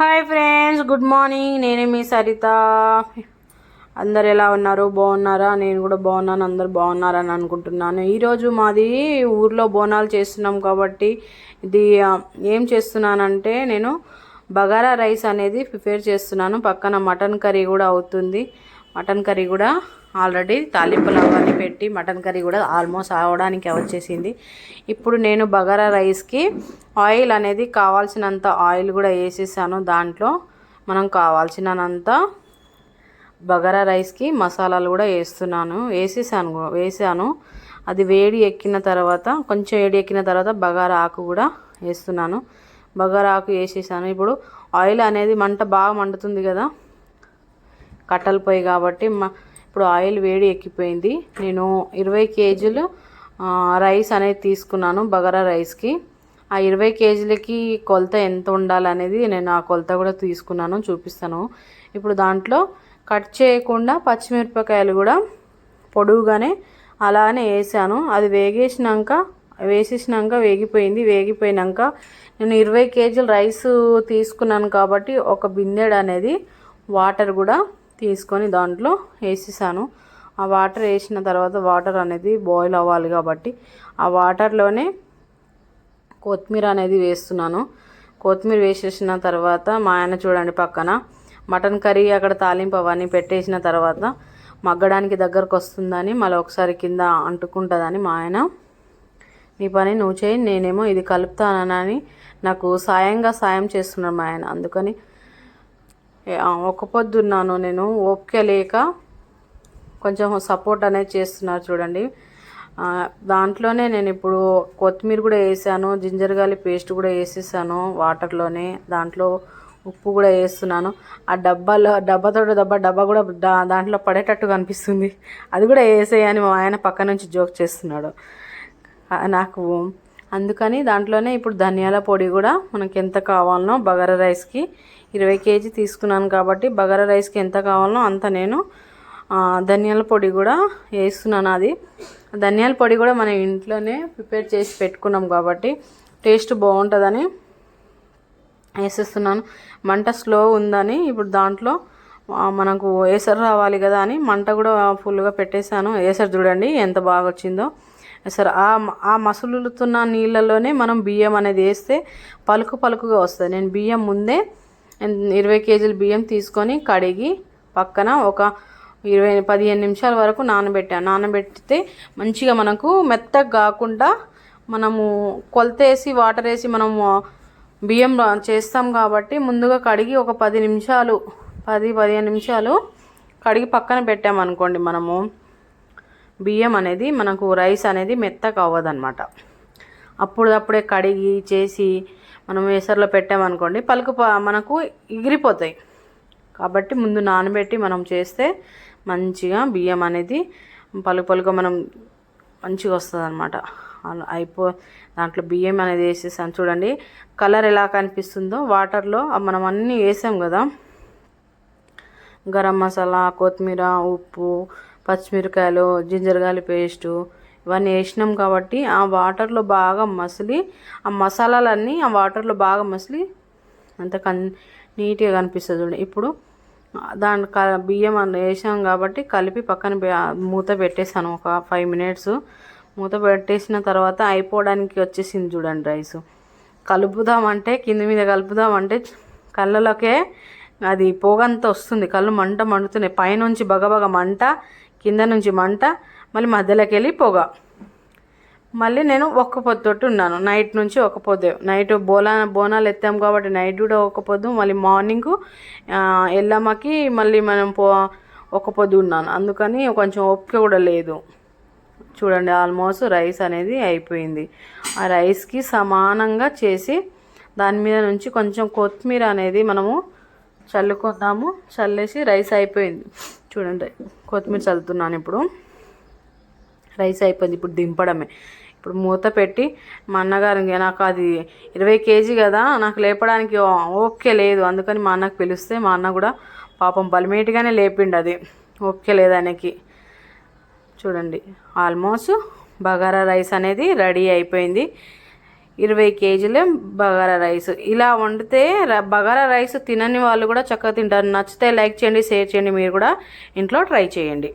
Hi friends, good morning. నేనే మీ సరిత. అందరు ఎలా ఉన్నారు? బాగున్నారా? నేను కూడా బాగున్నాను. అందరు బాగున్నారని అనుకుంటున్నాను. ఈరోజు మాది ఊర్లో బోనాలు చేస్తున్నాం కాబట్టి ఇది ఏం చేస్తున్నానంటే నేను బగారా రైస్ అనేది ప్రిపేర్ చేస్తున్నాను. పక్కన మటన్ కర్రీ కూడా అవుతుంది. మటన్ కర్రీ కూడా ఆల్రెడీ తాలింపులు అవన్నీ పెట్టి మటన్ కర్రీ కూడా ఆల్మోస్ట్ అవడానికి వచ్చేసింది. ఇప్పుడు నేను బగారా రైస్కి ఆయిల్ అనేది కావాల్సినంత ఆయిల్ కూడా వేసేసాను. దాంట్లో మనం కావాల్సినంత బగారా రైస్కి మసాలాలు కూడా వేసాను. అది వేడి ఎక్కిన తర్వాత కొంచెం వేడి ఎక్కిన తర్వాత బగారా ఆకు కూడా వేస్తున్నాను. బగారా ఆకు వేసేసాను. ఇప్పుడు ఆయిల్ అనేది మంట బాగా మండుతుంది కదా, కట్టెల పొయ్యి కాబట్టి ఇప్పుడు ఆయిల్ వేడి ఎక్కిపోయింది. నేను 20 కేజీలు రైస్ అనేది తీసుకున్నాను బగారా రైస్కి. ఆ 20 కేజీలకి కొలత ఎంత ఉండాలనేది నేను ఆ కొలత కూడా తీసుకున్నాను, చూపిస్తాను. ఇప్పుడు దాంట్లో కట్ చేయకుండా పచ్చిమిరపకాయలు కూడా పొడువుగానే అలానే వేసాను. అది వేసేసినాక వేగిపోయినాక నేను 20 కేజీల రైస్ తీసుకున్నాను కాబట్టి ఒక బిందెడు అనేది వాటర్ కూడా తీసుకొని దాంట్లో వేసేసాను. ఆ వాటర్ వేసిన తర్వాత వాటర్ అనేది బాయిల్ అవ్వాలి కాబట్టి ఆ వాటర్లోనే కొత్తిమీర అనేది వేస్తున్నాను. కొత్తిమీర వేసేసిన తర్వాత మా ఆయన చూడండి పక్కన మటన్ కర్రీ అక్కడ తాలింపు అవన్నీ పెట్టేసిన తర్వాత మగ్గడానికి దగ్గరకు వస్తుందని మళ్ళీ ఒకసారి కింద అంటుకుంటుందని మా ఆయన నీ పని నువ్వు చేయి, నేనేమో ఇది కలుపుతానని నాకు సాయం చేస్తున్నాను మా ఆయన. అందుకని ఒక పొద్దున్నాను నేను, ఓపిక లేక కొంచెం సపోర్ట్ అనేది చేస్తున్నారు చూడండి. దాంట్లోనే నేను ఇప్పుడు కొత్తిమీర కూడా వేసాను, జింజర్ గార్లిక్ పేస్ట్ కూడా వేసేసాను వాటర్లోనే. దాంట్లో ఉప్పు కూడా వేస్తున్నాను. ఆ డబ్బా కూడా దాంట్లో పడేటట్టు కనిపిస్తుంది. అది కూడా వేసేయని మా ఆయన పక్క నుంచి జోక్ చేస్తున్నాడు నాకు. అందుకని దాంట్లోనే ఇప్పుడు ధనియాల పొడి కూడా మనకి ఎంత కావాలనో బగారా రైస్కి 20 కేజీ తీసుకున్నాను కాబట్టి బగారా రైస్కి ఎంత కావాలనో అంత నేను ధనియాల పొడి కూడా వేస్తున్నాను. అది ధనియాల పొడి కూడా మనం ఇంట్లోనే ప్రిపేర్ చేసి పెట్టుకున్నాం కాబట్టి టేస్ట్ బాగుంటుందని వేసేస్తున్నాను. మంట స్లో ఉందని ఇప్పుడు దాంట్లో మనకు ఏసరు రావాలి కదా అని మంట కూడా ఫుల్గా పెట్టేశాను. ఏసరు చూడండి ఎంత బాగా వచ్చిందో. ఏసరు ఆ మసులుతున్న నీళ్ళలోనే మనం బియ్యం అనేది వేస్తే పలుకుగా వస్తుంది. నేను బియ్యం ముందే 20 కేజీల బియ్యం తీసుకొని కడిగి పక్కన ఒక 15 నిమిషాల వరకు నానబెడితే మంచిగా మనకు మెత్తగా కాకుండా మనము కొలతేసి వాటర్ వేసి మనము బియ్యం చేస్తాం కాబట్టి ముందుగా కడిగి ఒక 10-15 నిమిషాలు కడిగి పక్కన పెట్టామనుకోండి, మనము బియ్యం అనేది మనకు రైస్ అనేది మెత్తగా అవ్వదన్నమాట. అప్పుడప్పుడే కడిగి చేసి మనం వేసర్లో పెట్టామనుకోండి మనకు ఎగిరిపోతాయి. కాబట్టి ముందు నానబెట్టి మనం చేస్తే మంచిగా బియ్యం అనేది పలుకుగా మనం మంచిగా వస్తుంది అన్నమాట. దాంట్లో బియ్యం అనేది వేసేసాను చూడండి. కలర్ ఎలా కనిపిస్తుందో వాటర్లో మనం అన్నీ వేసాం కదా, గరం మసాలా, కొత్తిమీర, ఉప్పు, పచ్చిమిరకాయలు, జింజర్ గార్లిక్ పేస్టు ఇవన్నీ వేసినాం కాబట్టి ఆ వాటర్లో బాగా మసిలి ఆ మసాలాలన్నీ ఆ వాటర్లో బాగా మసిలి అంత నీట్గా కనిపిస్తుంది చూడండి. ఇప్పుడు బియ్యం వేసాం కాబట్టి కలిపి పక్కన మూత పెట్టేసాను ఒక 5 మినిట్స్. మూత పెట్టేసిన తర్వాత అయిపోవడానికి వచ్చేసింది చూడండి రైస్. కలుపుదామంటే కింద మీద కలుపుదామంటే కళ్ళలోకే అది పొగంతా వస్తుంది. కళ్ళు మండుతున్నాయి. పైనుంచి బగబగ మంట, కింద నుంచి మంట, మళ్ళీ మధ్యలోకి వెళ్ళి పొగ. మళ్ళీ నేను ఒక్క పొద్దుతోటి ఉన్నాను. నైట్ నుంచి ఒక్క పొద్దు. నైట్ బోనాలు ఎత్తాం కాబట్టి నైట్ కూడా ఒక్క పొద్దు, మళ్ళీ మార్నింగ్ ఎల్లమ్మకి మళ్ళీ మనం ఒక్క పొద్దు ఉన్నాను. అందుకని కొంచెం ఓపిక కూడా లేదు. చూడండి ఆల్మోస్ట్ రైస్ అనేది అయిపోయింది. ఆ రైస్కి సమానంగా చేసి దాని మీద నుంచి కొంచెం కొత్తిమీర అనేది మనము చల్లుకుందాము. చల్లేసి రైస్ అయిపోయింది చూడండి. కొత్తిమీర చల్లుతున్నాను. ఇప్పుడు రైస్ అయిపోయింది. ఇప్పుడు దింపడమే. ఇప్పుడు మూత పెట్టి మా అన్నగారు, నాకు అది 20 కేజీ కదా, నాకు లేపడానికి ఓకే లేదు. అందుకని మా అన్నకు పిలిస్తే మా అన్న కూడా పాపం బలిమేటిగానే లేపిండు. అది ఓకే లేదు ఆయనకి. చూడండి ఆల్మోస్ట్ బగారా రైస్ అనేది రెడీ అయిపోయింది. 20 కేజీల బగారా రైస్. ఇలా వండితే బగారా రైస్ తినని వాళ్ళు కూడా చక్కగా తింటారు. నచ్చితే లైక్ చేయండి, షేర్ చేయండి, మీరు కూడా ఇంట్లో ట్రై చేయండి.